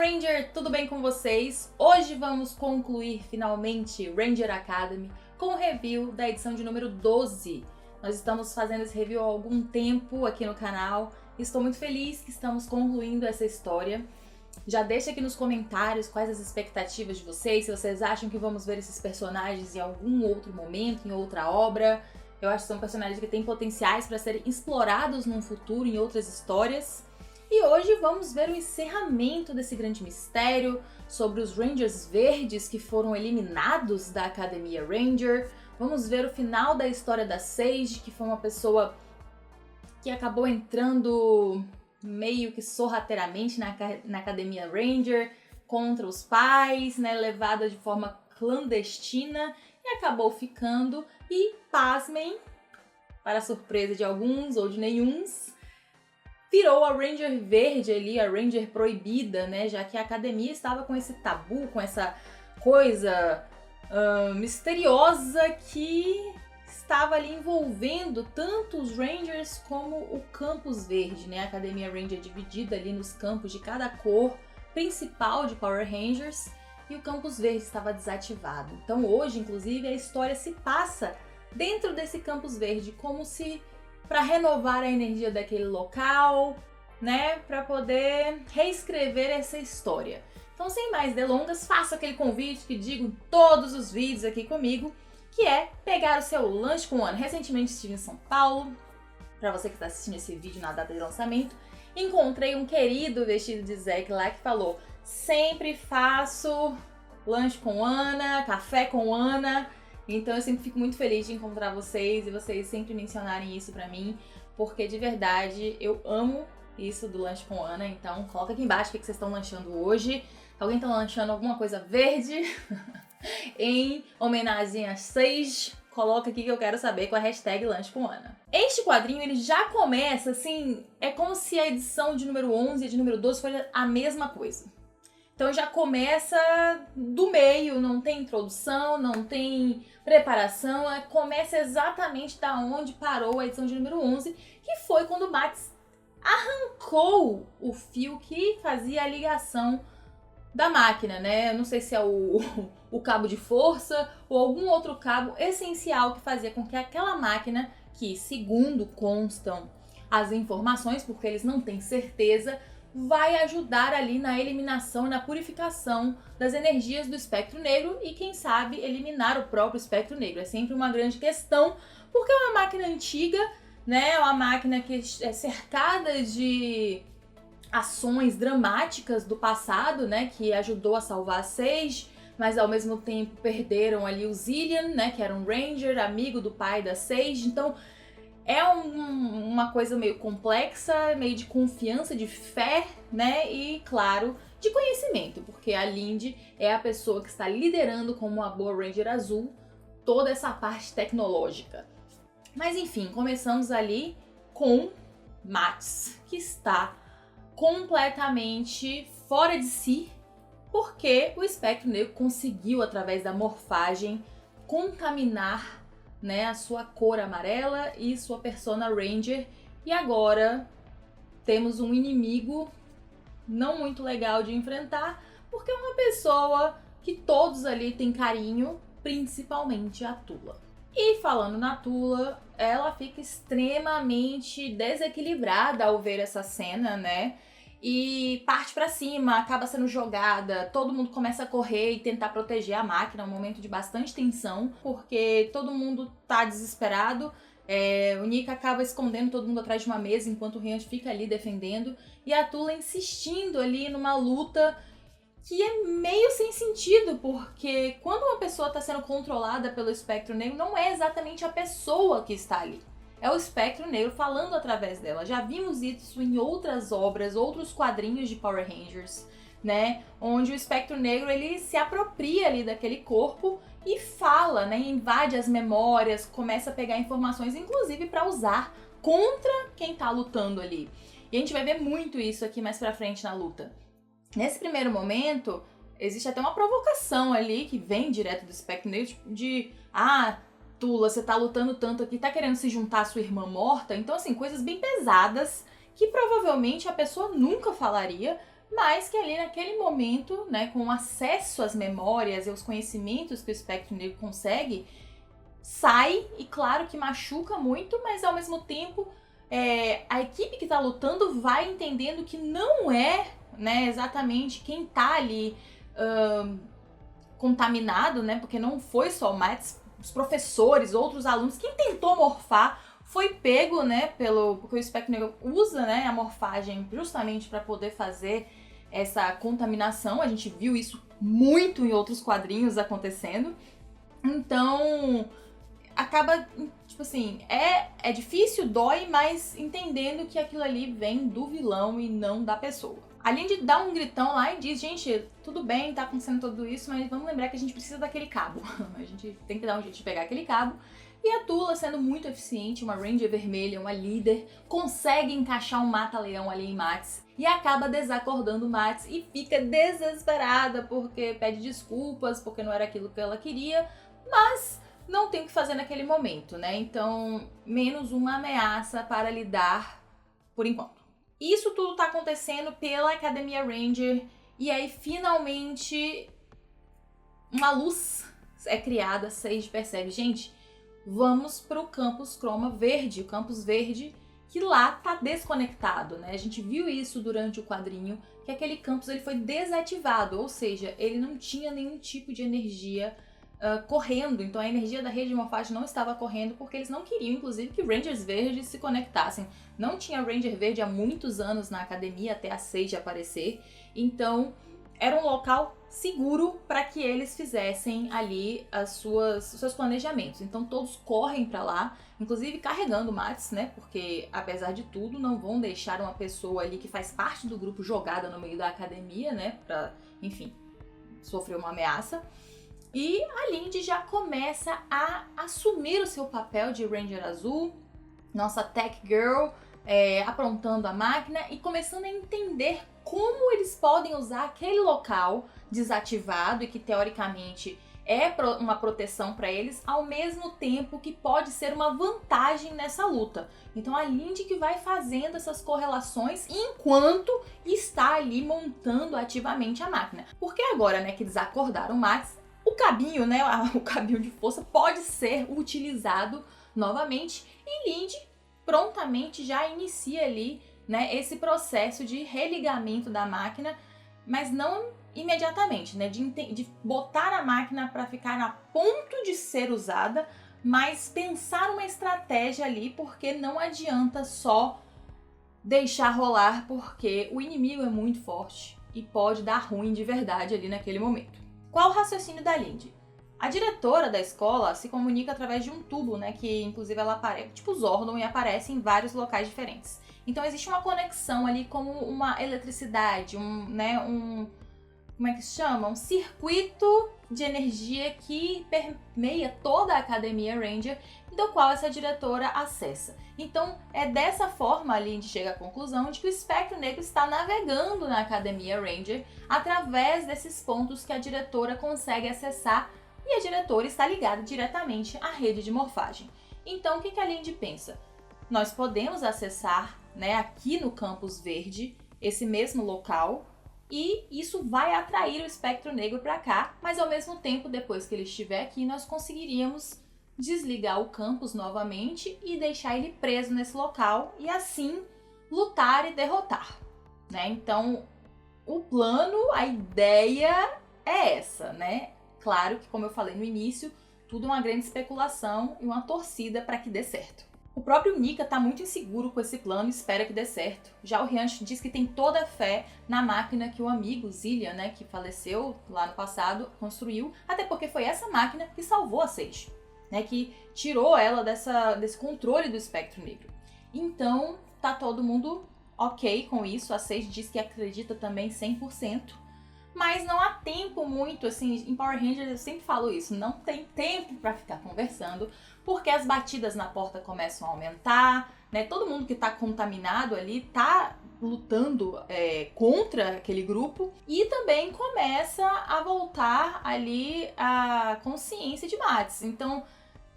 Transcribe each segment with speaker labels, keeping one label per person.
Speaker 1: Ranger, tudo bem com vocês? Hoje vamos concluir finalmente Ranger Academy com o review da edição de número 12. Nós estamos fazendo esse review há algum tempo aqui no canal e estou muito feliz que estamos concluindo essa história. Já deixa aqui nos comentários quais as expectativas de vocês, se vocês acham que vamos ver esses personagens em algum outro momento, em outra obra. Eu acho que são personagens que têm potenciais para serem explorados num futuro, em outras histórias. E hoje vamos ver o encerramento desse grande mistério sobre os Rangers verdes que foram eliminados da Academia Ranger. Vamos ver o final da história da Sage, que foi uma pessoa que acabou entrando meio que sorrateiramente na Academia Ranger contra os pais, né, levada de forma clandestina e acabou ficando. E, pasmem, para a surpresa de alguns ou de nenhuns, virou a Ranger verde ali, a Ranger proibida, né? Já que a academia estava com esse tabu, com essa coisa misteriosa que estava ali envolvendo tanto os Rangers como o campus verde, né? A Academia Ranger dividida ali nos campos de cada cor principal de Power Rangers e o campus verde estava desativado. Então hoje, inclusive, a história se passa dentro desse campus verde, como se para renovar a energia daquele local, né, para poder reescrever essa história. Então, sem mais delongas, faço aquele convite que digo em todos os vídeos aqui comigo, que é pegar o seu lanche com Ana. Recentemente estive em São Paulo, para você que está assistindo esse vídeo na data de lançamento, encontrei um querido vestido de Zack lá que falou: sempre faço lanche com Ana, café com Ana. Então eu sempre fico muito feliz de encontrar vocês e vocês sempre mencionarem isso pra mim, porque de verdade eu amo isso do lanche com Ana. Então coloca aqui embaixo o que vocês estão lanchando hoje. Alguém tá lanchando alguma coisa verde em homenagem a Sage? Coloca aqui que eu quero saber com a hashtag lanche com Ana. Este quadrinho ele já começa assim, é como se a edição de número 11 e de número 12 fosse a mesma coisa. Então já começa do meio, não tem introdução, não tem preparação, começa exatamente da onde parou a edição de número 11, que foi quando o Max arrancou o fio que fazia a ligação da máquina, né? Eu não sei se é o cabo de força ou algum outro cabo essencial que fazia com que aquela máquina, que segundo constam as informações, porque eles não têm certeza, vai ajudar ali na eliminação e na purificação das energias do espectro negro e, quem sabe, eliminar o próprio espectro negro. É sempre uma grande questão, porque é uma máquina antiga, né? É uma máquina que é cercada de ações dramáticas do passado, né? Que ajudou a salvar a Sage, mas ao mesmo tempo perderam ali o Zillion, né? Que era um Ranger, amigo do pai da Sage. Então é uma coisa meio complexa, meio de confiança, de fé, né? E, claro, de conhecimento, porque a Lindy é a pessoa que está liderando como a boa Ranger Azul toda essa parte tecnológica. Mas, enfim, começamos ali com Max, que está completamente fora de si, porque o espectro negro conseguiu, através da morfagem, contaminar, né, a sua cor amarela e sua persona Ranger. E agora temos um inimigo não muito legal de enfrentar, porque é uma pessoa que todos ali têm carinho, principalmente a Tula. E falando na Tula, ela fica extremamente desequilibrada ao ver essa cena, né? E parte pra cima, acaba sendo jogada, todo mundo começa a correr e tentar proteger a máquina, é um momento de bastante tensão, porque todo mundo tá desesperado, o Nick acaba escondendo todo mundo atrás de uma mesa, enquanto o Ryan fica ali defendendo, e a Tula insistindo ali numa luta que é meio sem sentido, porque quando uma pessoa tá sendo controlada pelo espectro negro, não é exatamente a pessoa que está ali. É o espectro negro falando através dela. Já vimos isso em outras obras, outros quadrinhos de Power Rangers, né? Onde o espectro negro ele se apropria ali daquele corpo e fala, né? Invade as memórias, começa a pegar informações, inclusive para usar contra quem tá lutando ali. E a gente vai ver muito isso aqui mais pra frente na luta. Nesse primeiro momento, existe até uma provocação ali que vem direto do espectro negro, tipo de Tula, você tá lutando tanto aqui, tá querendo se juntar à sua irmã morta? Então, assim, coisas bem pesadas que provavelmente a pessoa nunca falaria, mas que ali naquele momento, né, com acesso às memórias e aos conhecimentos que o espectro negro consegue, sai, e claro que machuca muito, mas ao mesmo tempo a equipe que tá lutando vai entendendo que não é, né, exatamente quem tá ali contaminado, né, porque não foi só o Mads, os professores, outros alunos, quem tentou morfar foi pego, né, porque o espectro negro usa, né, a morfagem justamente para poder fazer essa contaminação. A gente viu isso muito em outros quadrinhos acontecendo. Então, acaba, tipo assim, é difícil, dói, mas entendendo que aquilo ali vem do vilão e não da pessoa. Além de dar um gritão lá e diz, gente, tudo bem, tá acontecendo tudo isso, mas vamos lembrar que a gente precisa daquele cabo. A gente tem que dar um jeito de pegar aquele cabo. E a Tula, sendo muito eficiente, uma Ranger vermelha, uma líder, consegue encaixar um mata-leão ali em Mads e acaba desacordando Mads e fica desesperada porque pede desculpas, porque não era aquilo que ela queria, mas não tem o que fazer naquele momento, né? Então, menos uma ameaça para lidar por enquanto. Isso tudo tá acontecendo pela Academia Ranger e aí finalmente uma luz é criada, Sage percebe, gente, vamos pro campus Chroma Verde, o campus verde que lá tá desconectado, né? A gente viu isso durante o quadrinho, que aquele campus ele foi desativado, ou seja, ele não tinha nenhum tipo de energia correndo, então a energia da rede de morfagem não estava correndo porque eles não queriam, inclusive, que Rangers verdes se conectassem. Não tinha Ranger verde há muitos anos na academia até a Sage aparecer, então era um local seguro para que eles fizessem ali os seus planejamentos. Então todos correm para lá, inclusive carregando Mads, né? Porque apesar de tudo não vão deixar uma pessoa ali que faz parte do grupo jogada no meio da academia, né? Para, enfim, sofrer uma ameaça. E a Lindy já começa a assumir o seu papel de Ranger Azul, nossa Tech Girl, aprontando a máquina e começando a entender como eles podem usar aquele local desativado e que teoricamente é uma proteção para eles, ao mesmo tempo que pode ser uma vantagem nessa luta. Então a Lindy que vai fazendo essas correlações enquanto está ali montando ativamente a máquina. Porque agora, né, que desacordaram o Mads, o cabinho, né, o cabinho de força pode ser utilizado novamente e Lindy prontamente já inicia ali, né, esse processo de religamento da máquina, mas não imediatamente, né, de botar a máquina para ficar a ponto de ser usada, mas pensar uma estratégia ali, porque não adianta só deixar rolar, porque o inimigo é muito forte e pode dar ruim de verdade ali naquele momento. Qual o raciocínio da Lindy? A diretora da escola se comunica através de um tubo, né, que inclusive ela aparece, tipo Zordon, e aparece em vários locais diferentes. Então existe uma conexão ali como uma eletricidade, como é que se chama? Um circuito de energia que permeia toda a Academia Ranger, do qual essa diretora acessa. Então é dessa forma a Lindy chega à conclusão de que o espectro negro está navegando na Academia Ranger através desses pontos que a diretora consegue acessar, e a diretora está ligada diretamente à rede de morfagem. Então o que a Lindy pensa? Nós podemos acessar, né, aqui no campus verde esse mesmo local, e isso vai atrair o espectro negro para cá, mas ao mesmo tempo, depois que ele estiver aqui, nós conseguiríamos desligar o campus novamente e deixar ele preso nesse local e assim lutar e derrotar, né? Então, o plano, a ideia é essa, né? Claro que, como eu falei no início, tudo é uma grande especulação e uma torcida para que dê certo. O próprio Nika tá muito inseguro com esse plano e espera que dê certo. Já o Ryanch diz que tem toda a fé na máquina que o amigo Zillian, né, que faleceu lá no passado, construiu, até porque foi essa máquina que salvou a Sage, né, que tirou ela desse controle do espectro negro. Então, tá todo mundo ok com isso. A Sage diz que acredita também 100%. Mas não há tempo muito, assim, em Power Rangers eu sempre falo isso, não tem tempo pra ficar conversando, porque as batidas na porta começam a aumentar, né? Todo mundo que tá contaminado ali tá lutando contra aquele grupo e também começa a voltar ali a consciência de Mads. Então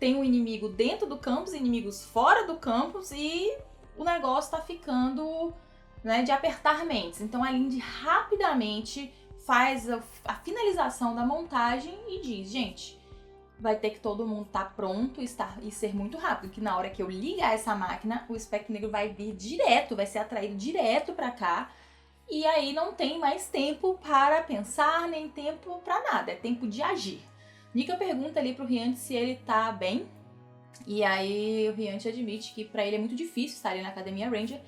Speaker 1: tem um inimigo dentro do campus, inimigos fora do campus e o negócio tá ficando né, de apertar mentes. Então a Lindy rapidamente faz a finalização da montagem e diz, gente, vai ter que todo mundo estar pronto e ser muito rápido, que na hora que eu ligar essa máquina, o espectro negro vai vir direto, vai ser atraído direto pra cá, e aí não tem mais tempo para pensar, nem tempo pra nada, é tempo de agir. Nika pergunta ali pro Hyunte se ele tá bem, e aí o Hyunte admite que pra ele é muito difícil estar ali na Academia Ranger,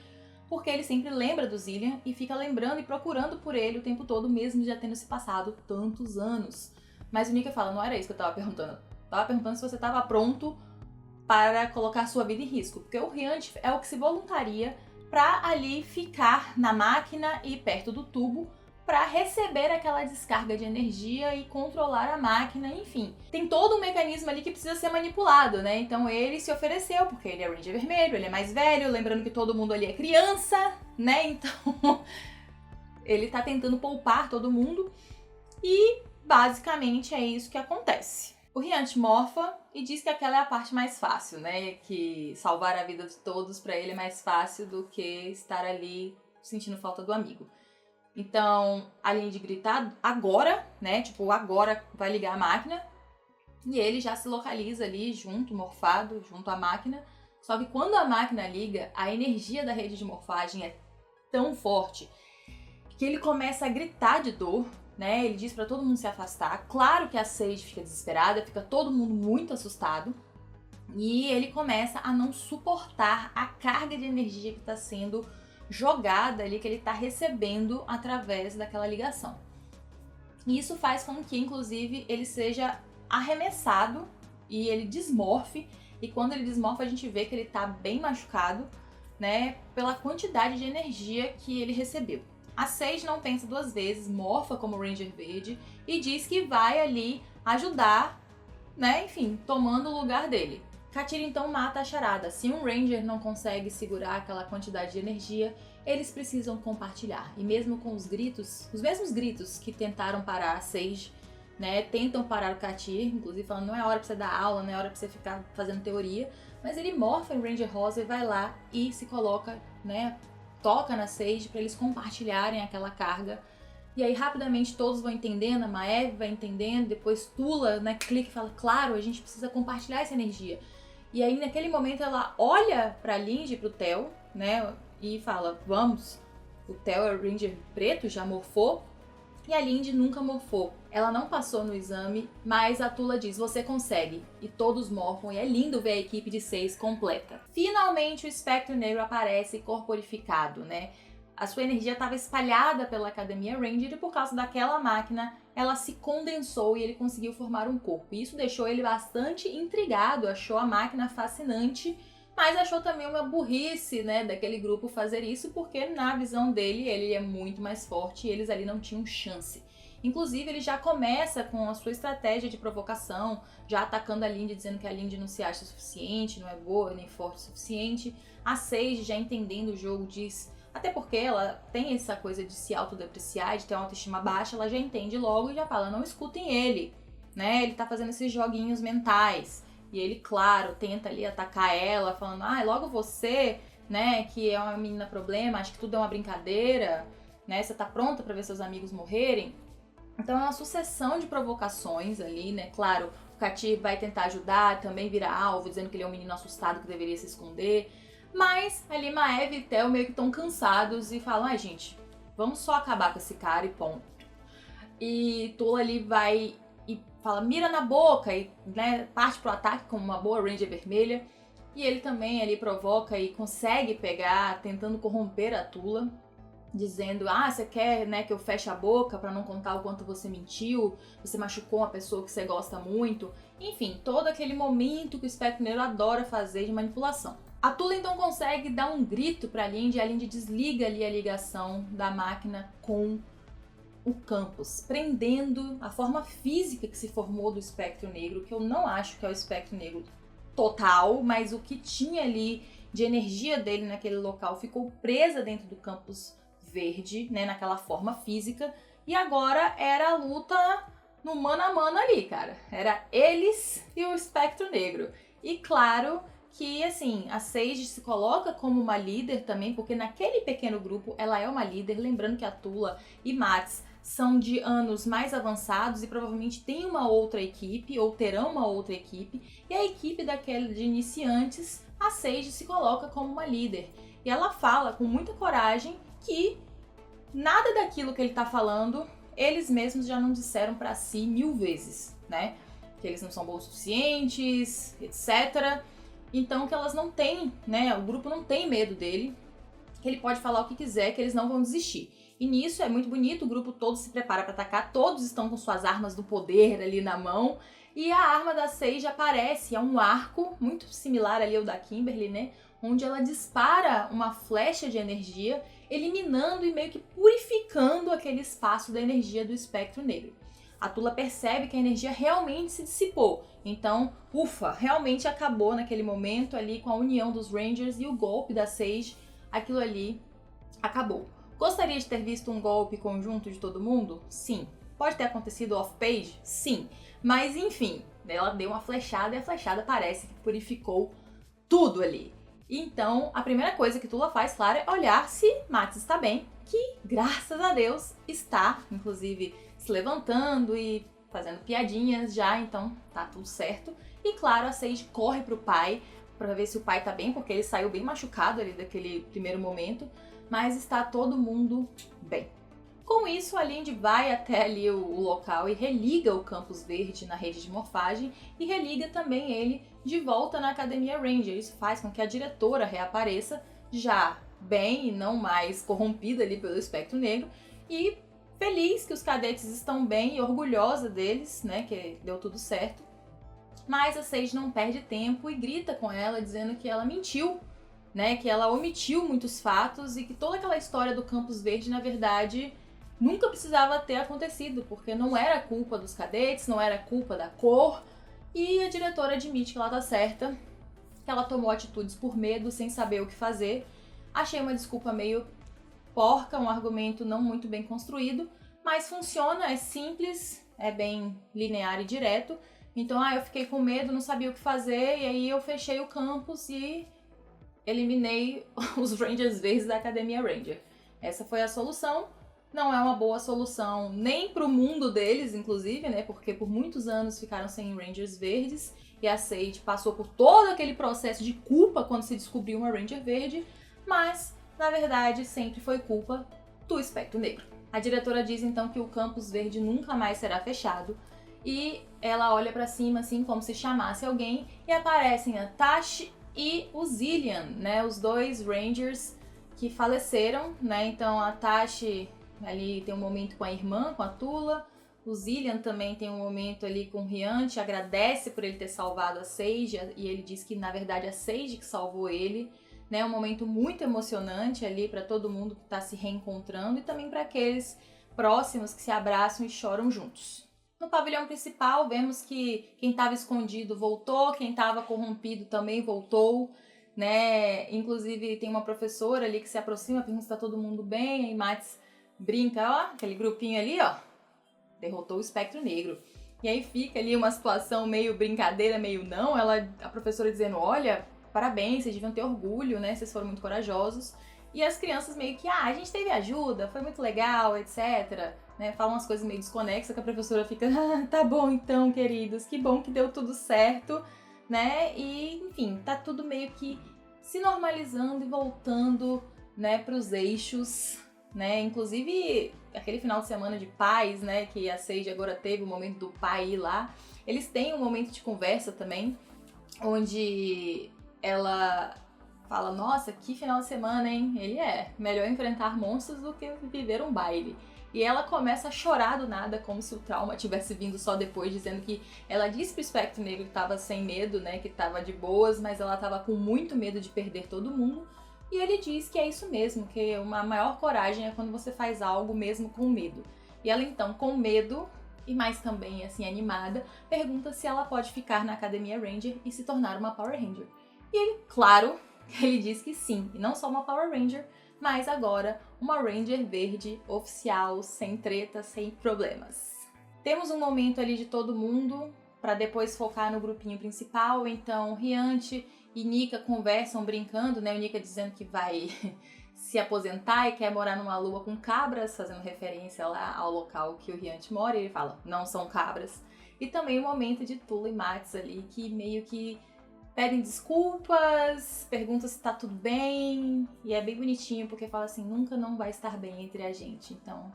Speaker 1: porque ele sempre lembra do Zillion e fica lembrando e procurando por ele o tempo todo, mesmo já tendo se passado tantos anos. Mas o Nika fala, não era isso que eu tava perguntando. Eu tava perguntando se você tava pronto para colocar sua vida em risco. Porque o Hyunte é o que se voluntaria pra ali ficar na máquina e perto do tubo para receber aquela descarga de energia e controlar a máquina, enfim. Tem todo um mecanismo ali que precisa ser manipulado, né? Então ele se ofereceu, porque ele é Ranger vermelho, ele é mais velho, lembrando que todo mundo ali é criança, né? Então ele tá tentando poupar todo mundo e basicamente é isso que acontece. O Hyunte morfa e diz que aquela é a parte mais fácil, né? Que salvar a vida de todos pra ele é mais fácil do que estar ali sentindo falta do amigo. Então, a Lindy grita agora, né? Tipo, agora vai ligar a máquina. E ele já se localiza ali junto, morfado, junto à máquina. Só que quando a máquina liga, a energia da rede de morfagem é tão forte que ele começa a gritar de dor, né? Ele diz pra todo mundo se afastar. Claro que a Sage fica desesperada, fica todo mundo muito assustado. E ele começa a não suportar a carga de energia que está sendo jogada ali, que ele está recebendo através daquela ligação. E isso faz com que, inclusive, ele seja arremessado e ele desmorfe. E quando ele desmorfa, a gente vê que ele está bem machucado, né? Pela quantidade de energia que ele recebeu. A Sage não pensa duas vezes, morfa como Ranger Verde e diz que vai ali ajudar, né? Enfim, tomando o lugar dele. Katira então mata a charada. Se um Ranger não consegue segurar aquela quantidade de energia, eles precisam compartilhar. E mesmo com os gritos, os mesmos gritos que tentaram parar a Sage, né? Tentam parar o Katir, inclusive falando não é hora pra você dar aula, não é hora pra você ficar fazendo teoria. Mas ele morfa em Ranger Rosa e vai lá e se coloca, né? Toca na Sage para eles compartilharem aquela carga. E aí rapidamente todos vão entendendo, a Maeve vai entendendo, depois Tula, né, clica e fala, claro, a gente precisa compartilhar essa energia. E aí naquele momento ela olha pra Lindy, pro Theo, né, e fala, vamos, o Theo é o Ranger preto, já morfou, e a Lindy nunca morfou. Ela não passou no exame, mas a Tula diz, você consegue. E todos morfam e é lindo ver a equipe de 6 completa. Finalmente o espectro negro aparece corporificado, né? A sua energia estava espalhada pela Academia Ranger e por causa daquela máquina ela se condensou e ele conseguiu formar um corpo. E isso deixou ele bastante intrigado, achou a máquina fascinante, mas achou também uma burrice, né, daquele grupo fazer isso, porque na visão dele, ele é muito mais forte e eles ali não tinham chance. Inclusive, ele já começa com a sua estratégia de provocação, já atacando a Lindy, dizendo que a Lindy não se acha suficiente, não é boa nem forte o suficiente. A Sage, já entendendo o jogo, diz... Até porque ela tem essa coisa de se autodepreciar, de ter uma autoestima baixa, ela já entende logo e já fala, não escutem ele, né? Ele tá fazendo esses joguinhos mentais. E ele, claro, tenta ali atacar ela, falando, logo você, né, que é uma menina problema, acho que tudo é uma brincadeira, né? Você tá pronta pra ver seus amigos morrerem? Então é uma sucessão de provocações ali, né? Claro, o Katir vai tentar ajudar, também vira alvo, dizendo que ele é um menino assustado que deveria se esconder. Mas ali Maeve e Theo meio que estão cansados e falam, gente, vamos só acabar com esse cara e ponto. E Tula ali vai e fala, mira na boca e, né, parte pro ataque como uma boa Ranger vermelha. E ele também ali provoca e consegue pegar, tentando corromper a Tula, dizendo, você quer, né, que eu feche a boca pra não contar o quanto você mentiu, você machucou uma pessoa que você gosta muito. Enfim, todo aquele momento que o espectro negro adora fazer de manipulação. A Tula então consegue dar um grito pra Lindy e a Lindy desliga ali a ligação da máquina com o campus, prendendo a forma física que se formou do espectro negro, que eu não acho que é o espectro negro total, mas o que tinha ali de energia dele naquele local ficou presa dentro do campus verde, né, naquela forma física, e agora era a luta no mano a mano ali, cara. Era eles e o espectro negro. E claro que, assim, a Sage se coloca como uma líder também, porque naquele pequeno grupo ela é uma líder, lembrando que a Tula e Mats são de anos mais avançados e provavelmente tem uma outra equipe, ou terão uma outra equipe, e a equipe daquela de iniciantes, a Sage se coloca como uma líder. E ela fala com muita coragem que nada daquilo que ele tá falando, eles mesmos já não disseram pra si 1000 vezes, né? Que eles não são bons o suficientes, etc. Então que elas não têm, né? O grupo não tem medo dele, que ele pode falar o que quiser, que eles não vão desistir. E nisso é muito bonito, o grupo todo se prepara para atacar, todos estão com suas armas do poder ali na mão. E a arma da Sage aparece, é um arco muito similar ali ao da Kimberly, né? Onde ela dispara uma flecha de energia, eliminando e meio que purificando aquele espaço da energia do espectro negro. A Tula percebe que a energia realmente se dissipou. Então, ufa, realmente acabou naquele momento ali com a união dos Rangers e o golpe da Sage. Aquilo ali acabou. Gostaria de ter visto um golpe conjunto de todo mundo? Sim. Pode ter acontecido off-page? Sim. Mas enfim, ela deu uma flechada e a flechada parece que purificou tudo ali. Então, a primeira coisa que Tula faz, claro, é olhar se Mats está bem, que graças a Deus está, inclusive se levantando e fazendo piadinhas já, então tá tudo certo. E claro, a Sage corre pro pai pra ver se o pai tá bem, porque ele saiu bem machucado ali daquele primeiro momento, mas está todo mundo bem. Com isso, a Lindy vai até ali o local e religa o campus verde na rede de morfagem e religa também ele de volta na Academia Ranger. Isso faz com que a diretora reapareça já bem e não mais corrompida ali pelo espectro negro e feliz que os cadetes estão bem e orgulhosa deles, né, que deu tudo certo. Mas a Sage não perde tempo e grita com ela dizendo que ela mentiu, né, que ela omitiu muitos fatos e que toda aquela história do Campus Verde, na verdade, nunca precisava ter acontecido, porque não era culpa dos cadetes, não era culpa da cor. E a diretora admite que ela tá certa, que ela tomou atitudes por medo, sem saber o que fazer. Achei uma desculpa meio porca, um argumento não muito bem construído, mas funciona, é simples, é bem linear e direto. Então, eu fiquei com medo, não sabia o que fazer, e aí eu fechei o campus e eliminei os Rangers verdes da Academia Ranger. Essa foi a solução. Não é uma boa solução nem pro mundo deles, inclusive, né? Porque por muitos anos ficaram sem Rangers verdes e a Sage passou por todo aquele processo de culpa quando se descobriu uma Ranger verde, mas, na verdade, sempre foi culpa do espectro negro. A diretora diz então que o campus verde nunca mais será fechado e ela olha pra cima assim como se chamasse alguém e aparecem a Tash e o Zillian, né? Os dois Rangers que faleceram, né? Então a Tash ali tem um momento com a irmã, com a Tula. O Zillian também tem um momento ali com o Hyunte, agradece por ele ter salvado a Sage e ele diz que na verdade a Sage que salvou ele, né? Um momento muito emocionante ali para todo mundo que está se reencontrando e também para aqueles próximos que se abraçam e choram juntos. No pavilhão principal vemos que quem estava escondido voltou, quem estava corrompido também voltou, né? Inclusive tem uma professora ali que se aproxima, pergunta se está todo mundo bem, e Mats brinca, ó, aquele grupinho ali, ó, derrotou o espectro negro. E aí fica ali uma situação meio brincadeira, meio não, a professora dizendo, olha, parabéns, vocês deviam ter orgulho, né, vocês foram muito corajosos. E as crianças meio que, a gente teve ajuda, foi muito legal, etc. Né, falam umas coisas meio desconexas, que a professora fica, tá bom então, queridos, que bom que deu tudo certo, né, e enfim, tá tudo meio que se normalizando e voltando, né, pros eixos, né, inclusive aquele final de semana de paz, né, que a Sage agora teve o momento do pai ir lá, eles têm um momento de conversa também, onde ela fala, nossa, que final de semana, hein, ele melhor enfrentar monstros do que viver um baile. E ela começa a chorar do nada, como se o trauma tivesse vindo só depois, dizendo que ela disse pro espectro negro que tava sem medo, né, que tava de boas, mas ela tava com muito medo de perder todo mundo. E ele diz que é isso mesmo, que uma maior coragem é quando você faz algo mesmo com medo. E ela então, com medo, e mais também assim animada, pergunta se ela pode ficar na Academia Ranger e se tornar uma Power Ranger. E ele, claro, ele diz que sim, e não só uma Power Ranger, mas agora uma Ranger verde oficial, sem treta, sem problemas. Temos um momento ali de todo mundo, para depois focar no grupinho principal, então Hyunte e Nika conversam brincando, né? O Nika dizendo que vai se aposentar e quer morar numa lua com cabras, fazendo referência lá ao local que o Hyunch mora, e ele fala, não são cabras. E também o momento de Tula e Mats ali, que meio que pedem desculpas, perguntam se tá tudo bem, e é bem bonitinho, porque fala assim, nunca não vai estar bem entre a gente, então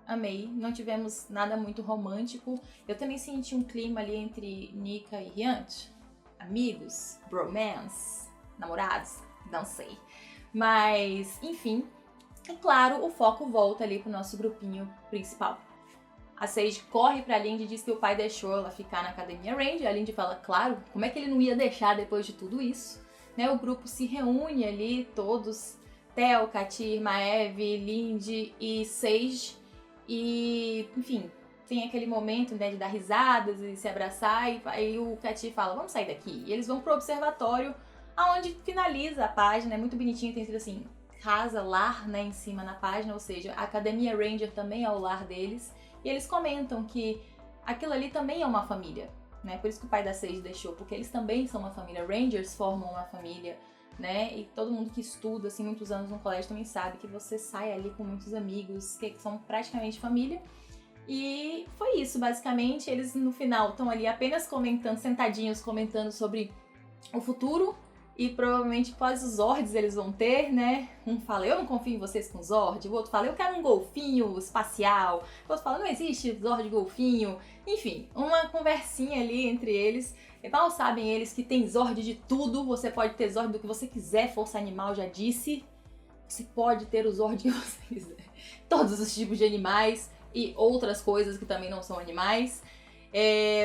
Speaker 1: amei. Não tivemos nada muito romântico, eu também senti um clima ali entre Nika e Hyunch, amigos, bromance, namorados, não sei. Mas, enfim, e claro, o foco volta ali pro nosso grupinho principal. A Sage corre pra Lindy e diz que o pai deixou ela ficar na Academia Ranger. A Lindy fala, claro, como é que ele não ia deixar depois de tudo isso? Né, o grupo se reúne ali, todos, Theo, Katir, Maeve, Lindy e Sage. E, enfim, tem aquele momento, né, de dar risadas e se abraçar. E aí o Katir fala, vamos sair daqui. E eles vão pro observatório, aonde finaliza a página. É muito bonitinho, tem sido assim, casa, lar, né, em cima na página. Ou seja, a Academia Ranger também é o lar deles. E eles comentam que aquilo ali também é uma família, né? Por isso que o pai da Sage deixou, porque eles também são uma família. Rangers formam uma família, né? E todo mundo que estuda, assim, muitos anos no colégio também sabe que você sai ali com muitos amigos que são praticamente família. E foi isso, basicamente. Eles, no final, estão ali apenas comentando, sentadinhos, comentando sobre o futuro. E provavelmente quais os Zords eles vão ter, né? Um fala, eu não confio em vocês com Zord. O outro fala, eu quero um golfinho espacial. O outro fala, não existe Zord golfinho. Enfim, uma conversinha ali entre eles. E mal sabem eles que tem Zord de tudo. Você pode ter Zord do que você quiser. Força Animal já disse. Você pode ter o Zord que você quiser. Todos os tipos de animais e outras coisas que também não são animais.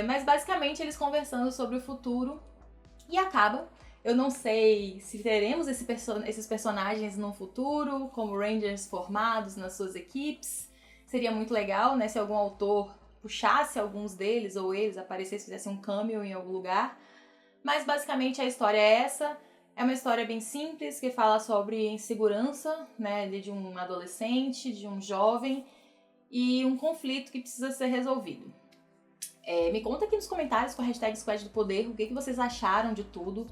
Speaker 1: Mas basicamente eles conversando sobre o futuro. E acaba. Eu não sei se teremos esses personagens no futuro, como Rangers formados nas suas equipes. Seria muito legal, né, se algum autor puxasse alguns deles, ou eles aparecessem, fizessem um cameo em algum lugar. Mas basicamente a história é essa. É uma história bem simples, que fala sobre insegurança, né, de um adolescente, de um jovem, e um conflito que precisa ser resolvido. Me conta aqui nos comentários com a hashtag Squad do Poder o que vocês acharam de tudo.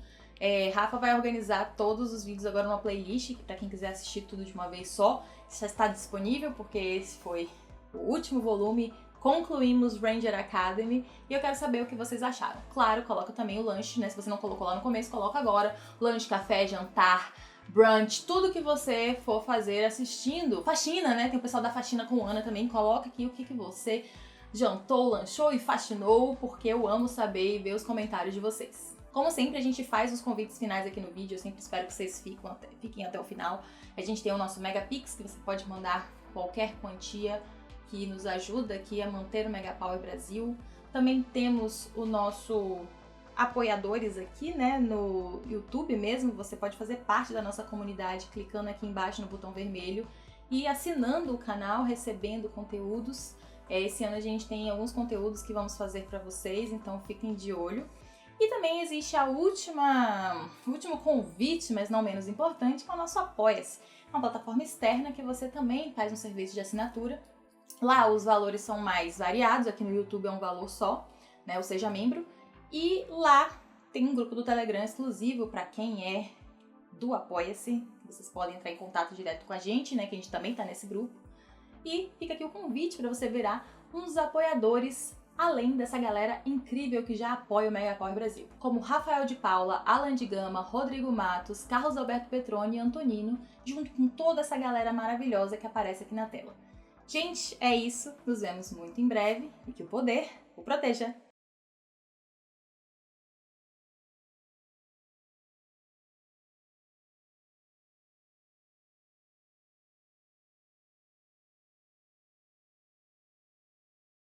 Speaker 1: Rafa vai organizar todos os vídeos agora numa playlist, que pra quem quiser assistir tudo de uma vez só, já está disponível, porque esse foi o último volume, concluímos Ranger Academy, e eu quero saber o que vocês acharam. Claro, coloca também o lanche, né, se você não colocou lá no começo, coloca agora, lanche, café, jantar, brunch, tudo que você for fazer assistindo, faxina, né, tem o pessoal da faxina com Ana também, coloca aqui o que você jantou, lanchou e faxinou, porque eu amo saber e ver os comentários de vocês. Como sempre, a gente faz os convites finais aqui no vídeo, eu sempre espero que vocês fiquem até o final. A gente tem o nosso Mega Pix, que você pode mandar qualquer quantia que nos ajuda aqui a manter o Mega Power Brasil. Também temos o nosso apoiadores aqui, né, no YouTube mesmo. Você pode fazer parte da nossa comunidade clicando aqui embaixo no botão vermelho e assinando o canal, recebendo conteúdos. Esse ano a gente tem alguns conteúdos que vamos fazer para vocês, então fiquem de olho. E também existe o último convite, mas não menos importante, que é o nosso Apoia-se. Uma plataforma externa que você também faz um serviço de assinatura. Lá os valores são mais variados, aqui no YouTube é um valor só, né, ou seja, membro. E lá tem um grupo do Telegram exclusivo para quem é do Apoia-se. Vocês podem entrar em contato direto com a gente, né, que a gente também está nesse grupo. E fica aqui o convite para você virar um dos apoiadores, além dessa galera incrível que já apoia o Mega Power Brasil, como Rafael de Paula, Alan de Gama, Rodrigo Matos, Carlos Alberto Petroni e Antonino, junto com toda essa galera maravilhosa que aparece aqui na tela. Gente, é isso, nos vemos muito em breve e que o poder o proteja!